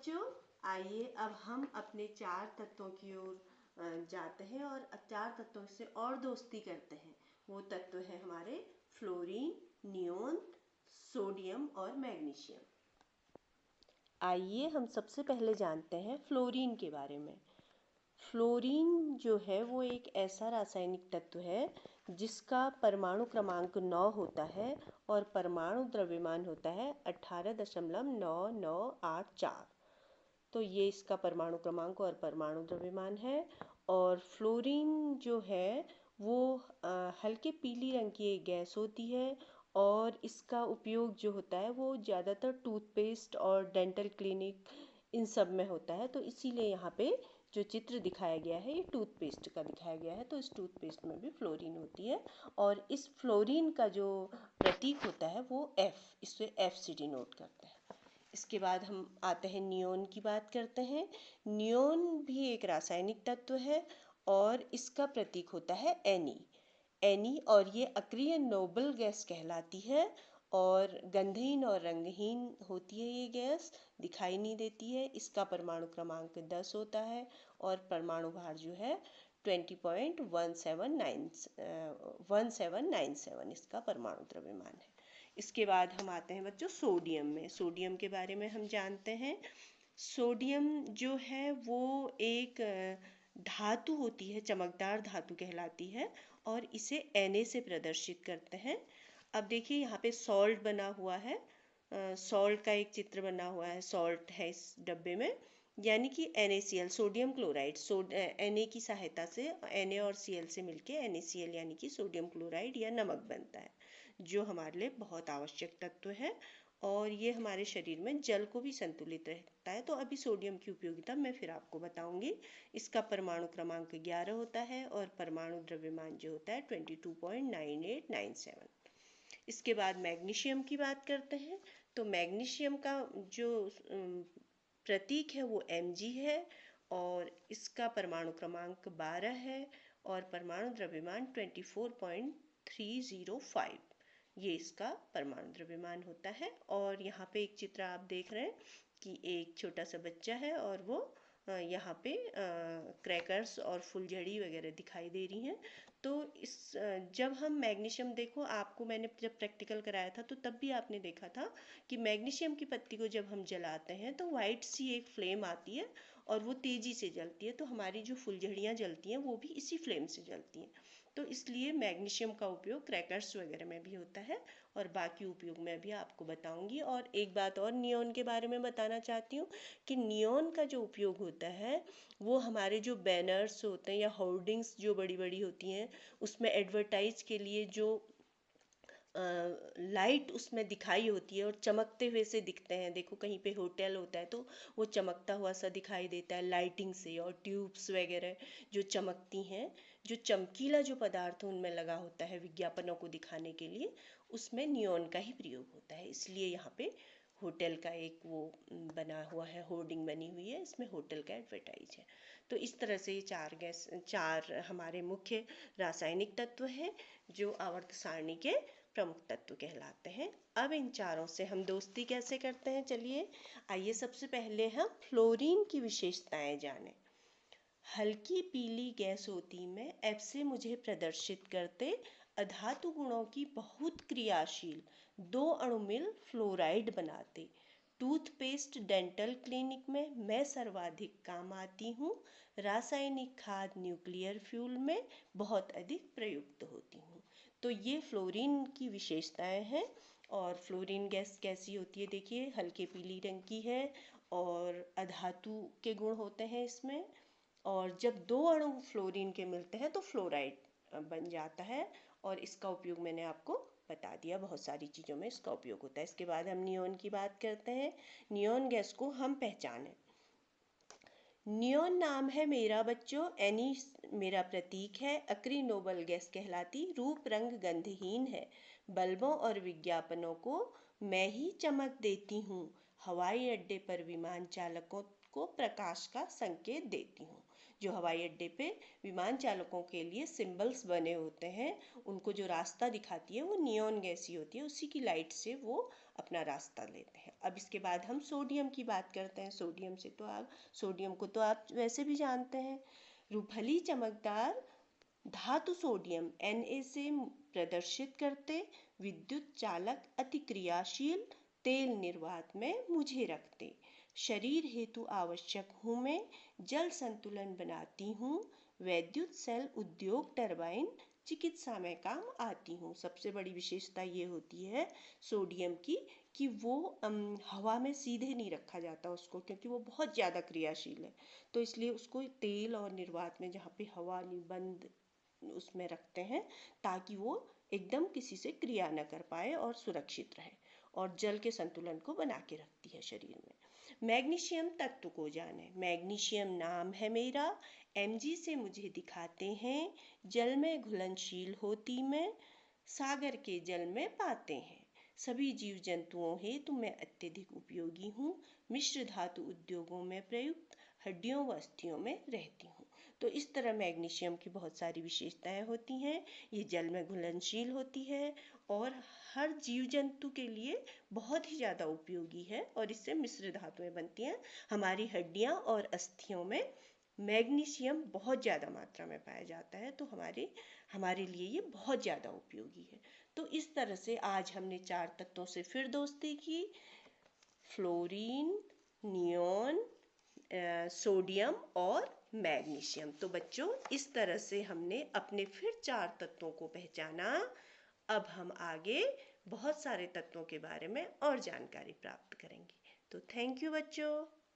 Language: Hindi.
बच्चों, आइए अब हम अपने चार तत्वों की ओर जाते हैं और चार तत्वों से और दोस्ती करते हैं। वो तत्व है हमारे फ्लोरीन, नियोन, सोडियम और मैग्नीशियम। आइए हम सबसे पहले जानते हैं फ्लोरीन के बारे में। फ्लोरीन जो है वो एक ऐसा रासायनिक तत्व है जिसका परमाणु क्रमांक 9 होता है और परमाणु द्रव्यमान होता है 18.9984। तो ये इसका परमाणु क्रमांक और परमाणु द्रव्यमान है। और फ्लोरीन जो है वो हल्के पीली रंग की एक गैस होती है और इसका उपयोग जो होता है वो ज़्यादातर टूथपेस्ट और डेंटल क्लिनिक इन सब में होता है। तो इसीलिए यहाँ पे जो चित्र दिखाया गया है ये टूथपेस्ट का दिखाया गया है। तो इस टूथपेस्ट में भी फ्लोरीन होती है और इस फ्लोरीन का जो प्रतीक होता है वो F, इससे F से डिनोट करते हैं। इसके बाद हम आते हैं नियोन की बात करते हैं। नियोन भी एक रासायनिक तत्व है और इसका प्रतीक होता है Ni। और ये अक्रिय नोबल गैस कहलाती है और गंधहीन और रंगहीन होती है। ये गैस दिखाई नहीं देती है। इसका परमाणु क्रमांक 10 होता है और परमाणु भार जो है 1797 इसका परमाणु द्रव्यमान है। इसके बाद हम आते हैं बच्चों सोडियम में। सोडियम के बारे में हम जानते हैं। सोडियम जो है वो एक धातु होती है, चमकदार धातु कहलाती है और इसे Na से प्रदर्शित करते हैं। अब देखिए यहाँ पे सॉल्ट बना हुआ है, सॉल्ट का एक चित्र बना हुआ है, सॉल्ट है इस डब्बे में, यानी कि NaCl सोडियम क्लोराइड। Na की सहायता से Na और Cl से मिलके NaCl यानी कि सोडियम क्लोराइड या नमक बनता है, जो हमारे लिए बहुत आवश्यक तत्व है और ये हमारे शरीर में जल को भी संतुलित रखता है। तो अभी सोडियम की उपयोगिता मैं फिर आपको बताऊंगी। इसका परमाणु क्रमांक 11 होता है और परमाणु द्रव्यमान जो होता है 22.9897। इसके बाद मैग्नीशियम की बात करते हैं। तो मैग्नीशियम का जो प्रतीक है वो Mg है और इसका परमाणु क्रमांक 12 है और परमाणु द्रव्यमान 24.305। ये इसका परमाणु द्रव्यमान होता है। और यहाँ पे एक चित्र आप देख रहे हैं कि एक छोटा सा बच्चा है और वो यहाँ पे क्रैकर्स और फुलझड़ी वगैरह दिखाई दे रही हैं। तो इस जब हम मैग्नीशियम, देखो आपको मैंने जब प्रैक्टिकल कराया था तो तब भी आपने देखा था कि मैग्नीशियम की पत्ती को जब हम जलाते हैं तो वाइट सी एक फ्लेम आती है और वो तेज़ी से जलती है। तो हमारी जो फुलझड़ियाँ जलती हैं वो भी इसी फ्लेम से जलती हैं। तो इसलिए मैग्नीशियम का उपयोग क्रैकर्स वगैरह में भी होता है और बाकी उपयोग मैं भी आपको बताऊंगी। और एक बात और नियोन के बारे में बताना चाहती हूँ कि नियोन का जो उपयोग होता है वो हमारे जो बैनर्स होते हैं या होर्डिंग्स जो बड़ी बड़ी होती हैं उसमें एडवर्टाइज के लिए जो लाइट उसमें दिखाई होती है और चमकते हुए से दिखते हैं। देखो कहीं पे होटल होता है तो वो चमकता हुआ सा दिखाई देता है लाइटिंग से, और ट्यूब्स वगैरह जो चमकती हैं, जो चमकीला जो पदार्थ उनमें लगा होता है विज्ञापनों को दिखाने के लिए, उसमें नियोन का ही प्रयोग होता है। इसलिए यहाँ पे होटल का एक वो बना हुआ है, होर्डिंग बनी हुई है, इसमें होटल का एडवर्टाइज है। तो इस तरह से ये चार हमारे मुख्य रासायनिक तत्व हैं जो आवर्त सारणी के प्रमुख तत्व कहलाते हैं। अब इन चारों से हम दोस्ती कैसे करते हैं, चलिए आइए सबसे पहले हम फ्लोरीन की विशेषताएं जानें। हल्की पीली गैस होती में F से मुझे प्रदर्शित करते अधातु गुणों की बहुत क्रियाशील 2 अणु मिल फ्लोराइड बनाते। टूथपेस्ट डेंटल क्लिनिक में मैं सर्वाधिक काम आती हूँ। रासायनिक खाद न्यूक्लियर फ्यूल में बहुत अधिक प्रयुक्त होती हूँ। तो ये फ्लोरीन की विशेषताएं हैं। और फ्लोरीन गैस कैसी होती है, देखिए हल्के पीली रंग की है और अधातु के गुण होते हैं इसमें। और जब 2 अणु फ्लोरीन के मिलते हैं तो फ्लोराइड बन जाता है और इसका उपयोग मैंने आपको बता दिया, बहुत सारी चीज़ों में इसका उपयोग होता है। इसके बाद हम नियोन की बात करते हैं। नियोन गैस को हम पहचानें। नियोन नाम है मेरा बच्चों, एनी मेरा प्रतीक है। अक्री नोबल गैस कहलाती, रूप रंग गंधहीन है। बल्बों और विज्ञापनों को मैं ही चमक देती हूँ। हवाई अड्डे पर विमान चालकों को प्रकाश का संकेत देती हूँ। जो हवाई अड्डे पे विमान चालकों के लिए सिंबल्स बने होते हैं, उनको जो रास्ता दिखाती है वो नियोन गैस ही होती है। उसी की लाइट से वो अपना रास्ता लेते हैं। अब इसके बाद हम सोडियम की बात करते हैं। सोडियम को तो आप वैसे भी जानते हैं। रूपहली चमकदार धातु सोडियम Na से प्रदर्शित करते विद्युत चालक अतिक्रियाशील तेल निर्वात में मुझे रखते। शरीर हेतु आवश्यक हूँ मैं, जल संतुलन बनाती हूँ, वैद्युत सेल उद्योग टरबाइन चिकित्सा में काम आती हूँ। सबसे बड़ी विशेषता ये होती है सोडियम की कि वो हवा में सीधे नहीं रखा जाता उसको, क्योंकि वो बहुत ज़्यादा क्रियाशील है। तो इसलिए उसको तेल और निर्वात में जहाँ पे हवा नहीं बंद उसमें रखते हैं, ताकि वो एकदम किसी से क्रिया न कर पाए और सुरक्षित रहे, और जल के संतुलन को बना के रखती है शरीर में। मैग्नीशियम तत्व को जाने। मैग्नीशियम नाम है मेरा, Mg से मुझे दिखाते हैं, जल में घुलनशील होती मैं, सागर के जल में पाते हैं। सभी जीव जंतुओं हेतु मैं अत्यधिक उपयोगी हूँ। मिश्र धातु उद्योगों में प्रयुक्त, हड्डियों व अस्थियों में रहती हूँ। तो इस तरह मैग्नीशियम की बहुत सारी विशेषताएं होती हैं। ये जल में घुलनशील होती है और हर जीव जंतु के लिए बहुत ही ज़्यादा उपयोगी है, और इससे मिश्र धातुएं बनती हैं। हमारी हड्डियाँ और अस्थियों में मैग्नीशियम बहुत ज़्यादा मात्रा में पाया जाता है, तो हमारे लिए ये बहुत ज़्यादा उपयोगी है। तो इस तरह से आज हमने 4 तत्वों से फिर दोस्ती की। फ्लोरीन, नियॉन, सोडियम और मैग्नीशियम। तो बच्चों, इस तरह से हमने अपने फिर 4 तत्वों को पहचाना। अब हम आगे बहुत सारे तत्वों के बारे में और जानकारी प्राप्त करेंगे। तो थैंक यू बच्चों।